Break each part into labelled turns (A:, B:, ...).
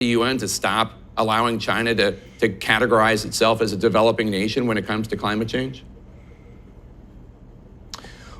A: the UN to stop allowing China to categorize itself as a developing nation when it comes to climate change?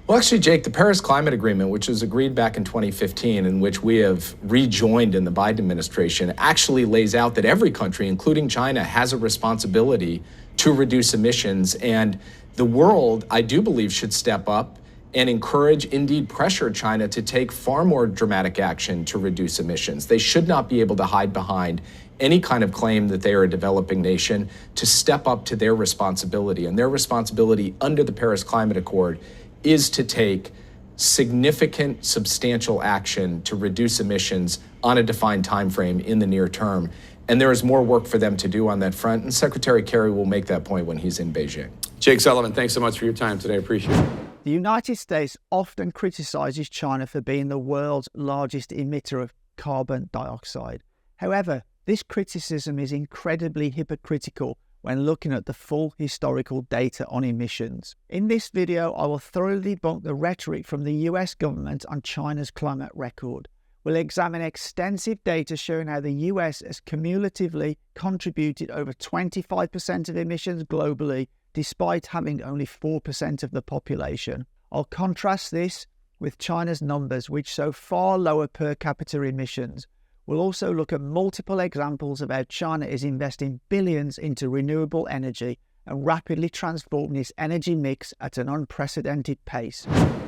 B: Well, actually, Jake, the Paris Climate Agreement, which was agreed back in 2015, and which we have rejoined in the Biden administration, actually lays out that every country, including China, has a responsibility to reduce emissions. And the world, I do believe, should step up and encourage, indeed pressure China to take far more dramatic action to reduce emissions. They should not be able to hide behind any kind of claim that they are a developing nation, to step up to their responsibility. And their responsibility under the Paris Climate Accord is to take significant, substantial action to reduce emissions on a defined time frame in the near term. And there is more work for them to do on that front. And Secretary Kerry will make that point when he's in Beijing.
A: Jake Sullivan, thanks so much for your time today. I appreciate it.
C: The United States often criticizes China for being the world's largest emitter of carbon dioxide. However, this criticism is incredibly hypocritical when looking at the full historical data on emissions. In this video, I will thoroughly debunk the rhetoric from the US government on China's climate record. We'll examine extensive data showing how the US has cumulatively contributed over 25% of emissions globally, despite having only 4% of the population. I'll contrast this with China's numbers, which show far lower per capita emissions. We'll also look at multiple examples of how China is investing billions into renewable energy and rapidly transforming its energy mix at an unprecedented pace.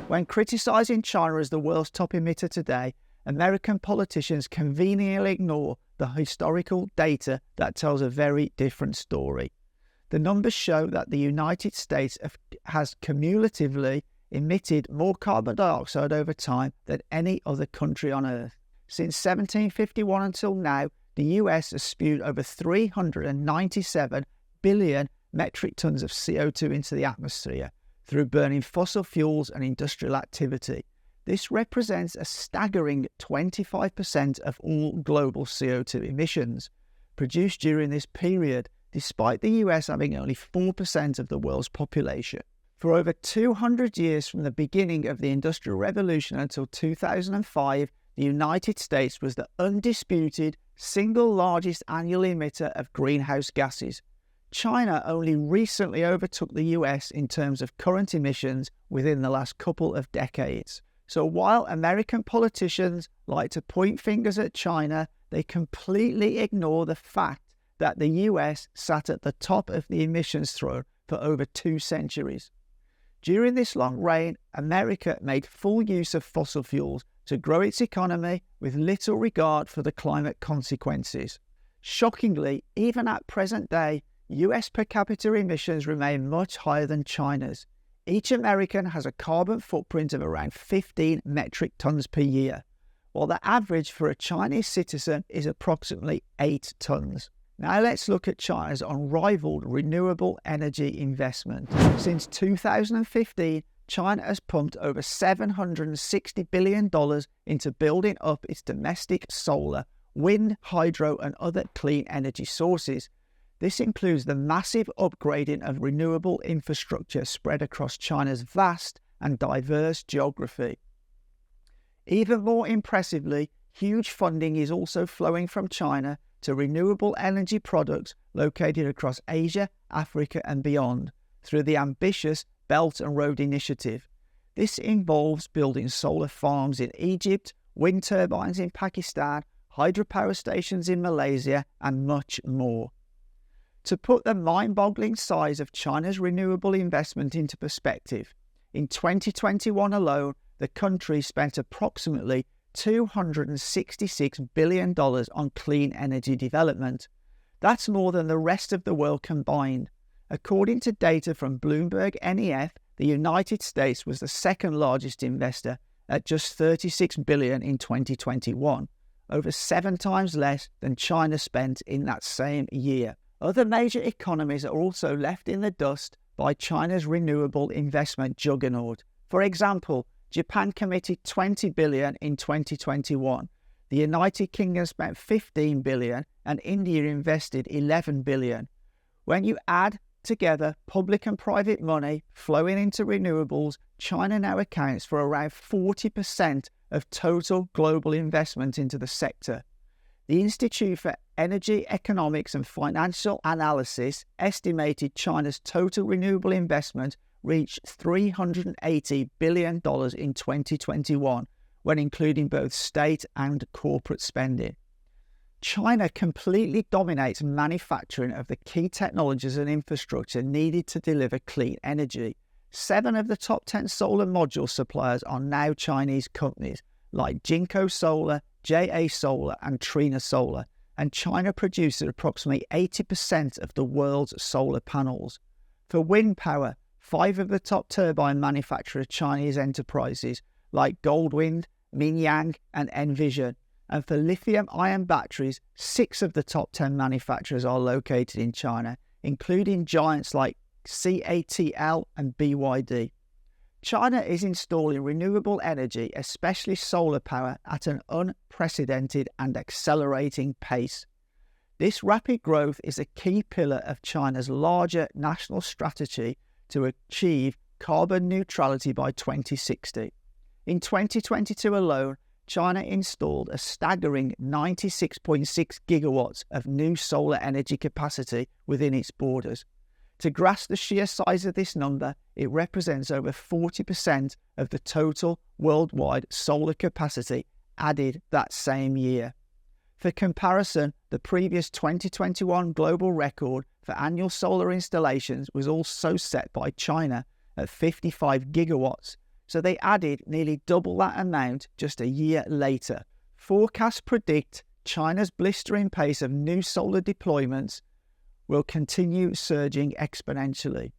C: When criticizing China as the world's top emitter today, American politicians conveniently ignore the historical data that tells a very different story. The numbers show that the United States has cumulatively emitted more carbon dioxide over time than any other country on Earth. Since 1751 until now, the US has spewed over 397 billion metric tons of CO2 into the atmosphere through burning fossil fuels and industrial activity. This represents a staggering 25% of all global CO2 emissions produced during this period, despite the US having only 4% of the world's population. For over 200 years from the beginning of the Industrial Revolution until 2005, the United States was the undisputed single largest annual emitter of greenhouse gases. China only recently overtook the US in terms of current emissions within the last couple of decades. So while American politicians like to point fingers at China, they completely ignore the fact that the US sat at the top of the emissions throne for over 2 centuries. During this long reign, America made full use of fossil fuels to grow its economy with little regard for the climate consequences. Shockingly, even at present day, US per capita emissions remain much higher than China's. Each American has a carbon footprint of around 15 metric tons per year, while the average for a Chinese citizen is approximately 8 tons. Now let's look at China's unrivaled renewable energy investment. Since 2015, China has pumped over $760 billion into building up its domestic solar, wind, hydro and other clean energy sources. This includes the massive upgrading of renewable infrastructure spread across China's vast and diverse geography. Even more impressively, huge funding is also flowing from China to renewable energy products located across Asia, Africa and beyond through the ambitious Belt and Road Initiative. This involves building solar farms in Egypt, wind turbines in Pakistan, hydropower stations in Malaysia and much more. To put the mind-boggling size of China's renewable investment into perspective, in 2021 alone, the country spent approximately $266 billion on clean energy development. That's more than the rest of the world combined. According to data from Bloomberg NEF, the United States was the second largest investor at just $36 billion in 2021, over 7 times less than China spent in that same year. Other major economies are also left in the dust by China's renewable investment juggernaut. For example, Japan committed $20 billion in 2021. The United Kingdom spent $15 billion and India invested $11 billion. When you add together public and private money flowing into renewables, China now accounts for around 40% of total global investment into the sector. The Institute for Energy Economics and Financial Analysis estimated China's total renewable investment reached $380 billion in 2021, when including both state and corporate spending. China completely dominates manufacturing of the key technologies and infrastructure needed to deliver clean energy. 7 of the top 10 solar module suppliers are now Chinese companies, like Jinko Solar, JA Solar and Trina Solar, and China produces approximately 80% of the world's solar panels. For wind power, 5 of the top turbine manufacturers are Chinese enterprises like Goldwind, Minyang and Envision, and for lithium-ion batteries, 6 of the top 10 manufacturers are located in China, including giants like CATL and BYD. China is installing renewable energy, especially solar power, at an unprecedented and accelerating pace. This rapid growth is a key pillar of China's larger national strategy to achieve carbon neutrality by 2060. In 2022 alone, China installed a staggering 96.6 gigawatts of new solar energy capacity within its borders. To grasp the sheer size of this number, it represents over 40% of the total worldwide solar capacity added that same year. For comparison, the previous 2021 global record for annual solar installations was also set by China at 55 gigawatts, so they added nearly double that amount just a year later. Forecasts predict China's blistering pace of new solar deployments will continue surging exponentially.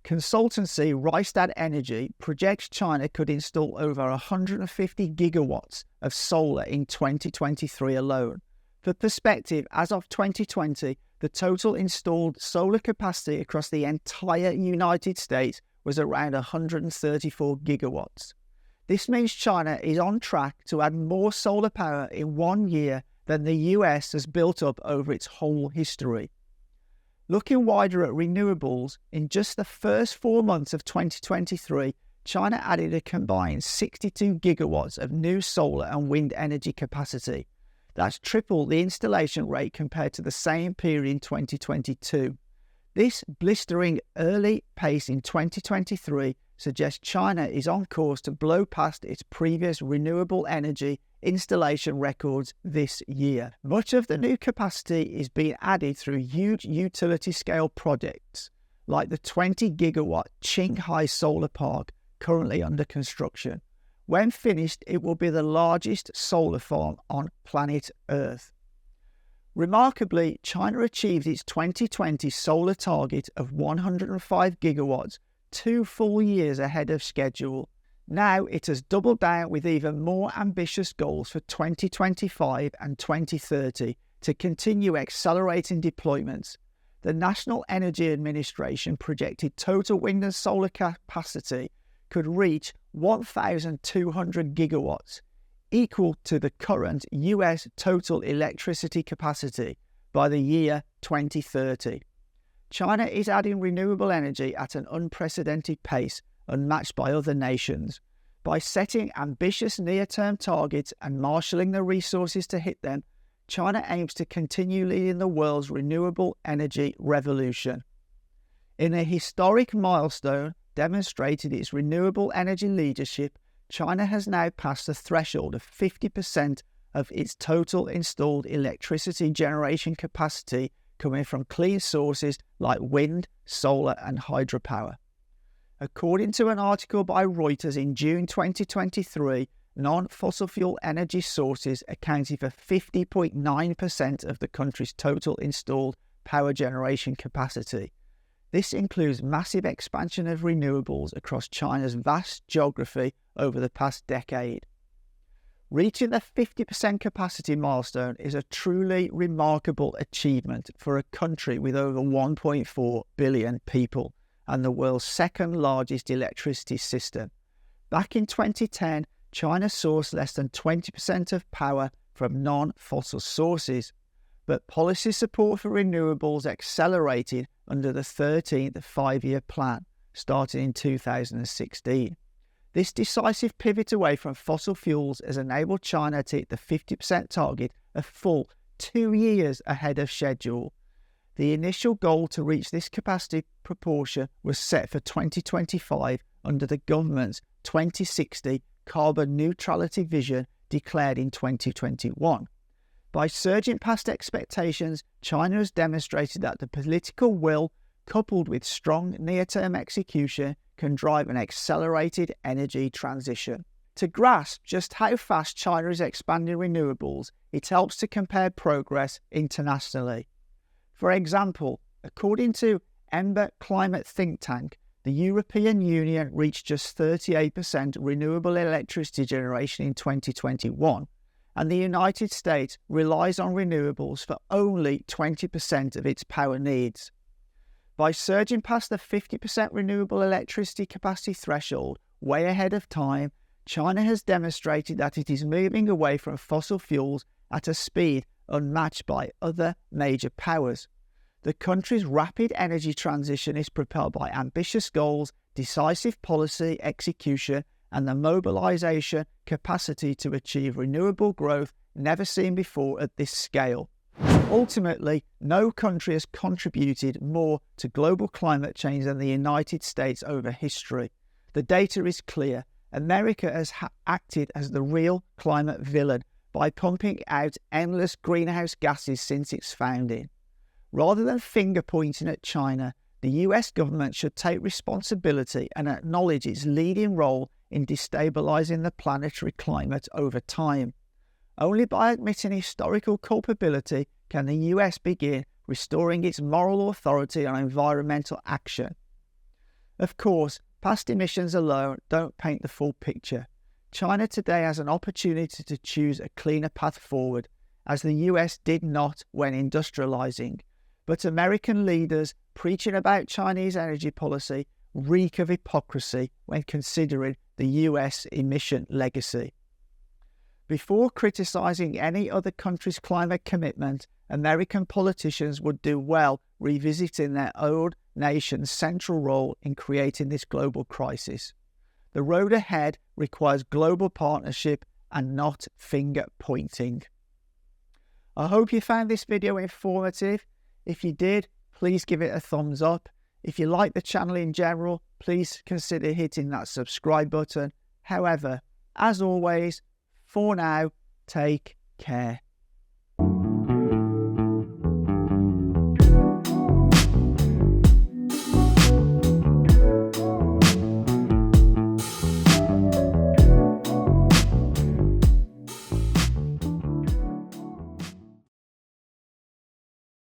C: Consultancy Rystad Energy projects China could install over 150 gigawatts of solar in 2023 alone. For perspective, as of 2020, the total installed solar capacity across the entire United States was around 134 gigawatts. This means China is on track to add more solar power in 1 year than the US has built up over its whole history. Looking wider at renewables, in just the first 4 months of 2023, China added a combined 62 gigawatts of new solar and wind energy capacity. That's triple the installation rate compared to the same period in 2022. This blistering early pace in 2023 suggests China is on course to blow past its previous renewable energy installation records this year. Much of the new capacity is being added through huge utility-scale projects, like the 20 gigawatt Qinghai Solar Park currently under construction. When finished, it will be the largest solar farm on planet Earth. Remarkably, China achieved its 2020 solar target of 105 gigawatts 2 full years ahead of schedule. Now it has doubled down with even more ambitious goals for 2025 and 2030 to continue accelerating deployments. The National Energy Administration projected total wind and solar capacity could reach 1,200 gigawatts, equal to the current US total electricity capacity by the year 2030. China is adding renewable energy at an unprecedented pace, unmatched by other nations. By setting ambitious near-term targets and marshalling the resources to hit them, China aims to continue leading the world's renewable energy revolution. In a historic milestone demonstrating its renewable energy leadership, China has now passed the threshold of 50% of its total installed electricity generation capacity coming from clean sources like wind, solar and hydropower. According to an article by Reuters in June 2023, non-fossil fuel energy sources accounted for 50.9% of the country's total installed power generation capacity. This includes massive expansion of renewables across China's vast geography over the past decade. Reaching the 50% capacity milestone is a truly remarkable achievement for a country with over 1.4 billion people and the world's second largest electricity system. Back in 2010, China sourced less than 20% of power from non-fossil sources, but policy support for renewables accelerated under the 13th five-year plan, starting in 2016. This decisive pivot away from fossil fuels has enabled China to hit the 50% target a full 2 years ahead of schedule. The initial goal to reach this capacity proportion was set for 2025 under the government's 2060 carbon neutrality vision declared in 2021. By surging past expectations, China has demonstrated that the political will, coupled with strong near-term execution, can drive an accelerated energy transition. To grasp just how fast China is expanding renewables, it helps to compare progress internationally. For example, according to Ember Climate think tank, the European Union reached just 38% renewable electricity generation in 2021, and the United States relies on renewables for only 20% of its power needs. By surging past the 50% renewable electricity capacity threshold way ahead of time, China has demonstrated that it is moving away from fossil fuels at a speed unmatched by other major powers. The country's rapid energy transition is propelled by ambitious goals, decisive policy execution, and the mobilization capacity to achieve renewable growth never seen before at this scale. Ultimately, no country has contributed more to global climate change than the United States over history. The data is clear. America has acted as the real climate villain by pumping out endless greenhouse gases since its founding. Rather than finger-pointing at China, the US government should take responsibility and acknowledge its leading role in destabilizing the planetary climate over time. Only by admitting historical culpability can the US begin restoring its moral authority on environmental action. Of course, past emissions alone don't paint the full picture. China today has an opportunity to choose a cleaner path forward, as the US did not when industrializing. But American leaders preaching about Chinese energy policy reek of hypocrisy when considering the US emission legacy. Before criticizing any other country's climate commitment, American politicians would do well revisiting their own nation's central role in creating this global crisis. The road ahead requires global partnership and not finger pointing. I hope you found this video informative. If you did, please give it a thumbs up. If you like the channel in general, please consider hitting that subscribe button. However, as always, for now, take care.